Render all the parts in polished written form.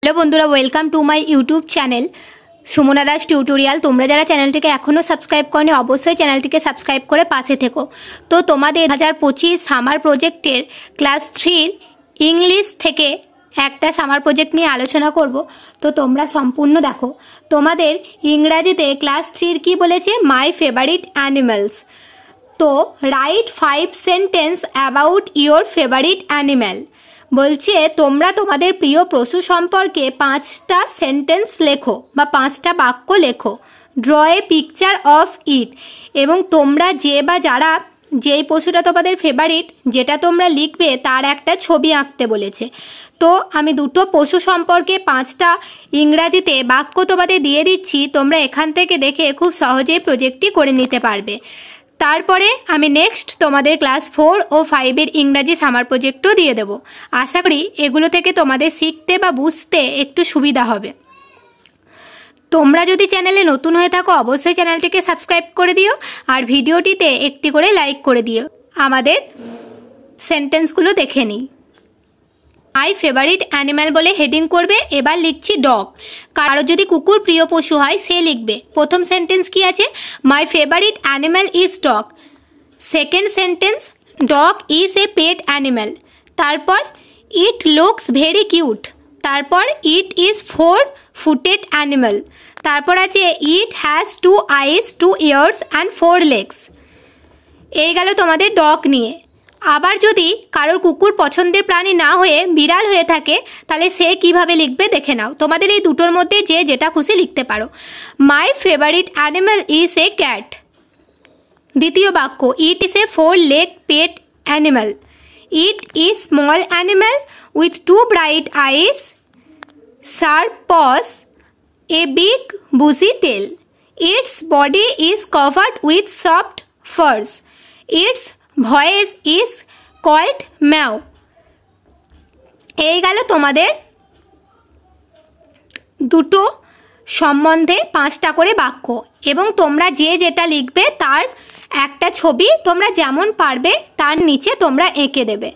Hello बंधुरा welcome to my YouTube channel Sumana Das tutorial. তোমরা যারা চ্যানেলটিকে এখনো সাবস্ক্রাইব করনি অবশ্যই চ্যানেলটিকে সাবস্ক্রাইব করে পাশে থেকো। তো তোমাদের 2025 সামার প্রজেক্টের ক্লাস 3 ইংলিশ থেকে একটা সামার প্রজেক্ট নিয়ে আলোচনা করব। তো তোমরা সম্পূর্ণ দেখো। তোমাদের ইংরেজিতে ক্লাস 3 কি বলেছে, মাই ফেভারিট অ্যানিমালস। তো right 5 sentence about your favourite animal. বলছে তোমরা তোমাদের প্রিয় পশু সম্পর্কে 5টা সেন্টেন্স লেখো বা 5টা বাক্য লেখো। Draw a picture of it. এবং তোমরা যে বা যারা যেই পশুটা তোমাদের ফেভারিট যেটা তোমরা লিখবে তার একটা ছবি আঁকতে বলেছে। তো আমি দুটো পশু সম্পর্কে 5টা ইংরাজিতে বাক্য তোমাদের দিয়ে দিচ্ছি, তোমরা এখান থেকে দেখে খুব সহজেই প্রজেক্টটি করে নিতে পারবে। তারপরে আমি নেক্সট তোমাদের ক্লাস 4 ও 5 ইংরাজি সামার প্রজেক্টও দিয়ে দেব। আশা করি এগুলো থেকে তোমাদের শিখতে বা বুঝতে একটু সুবিধা হবে। তোমরা যদি চ্যানেলে নতুন হয়ে থাকো অবশ্যই চ্যানেলটিকে সাবস্ক্রাইব করে দিও আর ভিডিওটিতে একটি করে লাইক করে দিও। আমাদের সেন্টেন্সগুলো দেখে নিই। মাই ফেভারিট অ্যানিম্যাল বলে হেডিং করবে। এবার লিখছি ডগ। কারো যদি কুকুর প্রিয় পশু হয় সে লিখবে। প্রথম সেন্টেন্স কি আছে, my favourite animal is dog. Second sentence, dog is a pet animal. তারপর ইট লুকস ভেরি কিউট। তারপর ইট ইজ 4 ফুটেড অ্যানিম্যাল। তারপর আছে it has 2 eyes 2 ears and 4 legs. এই গেল তোমাদের ডগ নিয়ে। আবার যদি কারোর কুকুর পছন্দের প্রাণী না হয়ে বিড়াল হয়ে থাকে তাহলে সে কিভাবে লিখবে দেখে নাও। তোমাদের এই দুটোর মধ্যে যে যেটা খুশি লিখতে পারো। My favourite animal is a cat. দ্বিতীয় বাক্য, it is a 4 leg pet animal. It is small animal with 2 bright eyes, sharp paws, a big bushy tail. Its body is covered with soft furs. Its voice is called meow. এই গেল তোমাদের দুটো সম্বন্ধে 5টা করে বাক্য। এবং তোমরা যে যেটা লিখবে তার একটা ছবি তোমরা যেমন পারবে তার নিচে তোমরা এঁকে দেবে।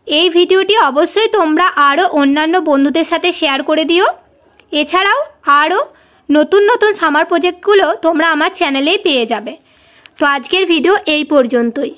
এই ভিডিওটি অবশ্যই তোমরা আরও অন্যান্য বন্ধুদের সাথে শেয়ার করে দিও। এছাড়াও আরও নতুন নতুন সামার প্রজেক্টগুলো তোমরা আমার চ্যানেলেই পেয়ে যাবে। তো আজকের ভিডিও এই পর্যন্তই।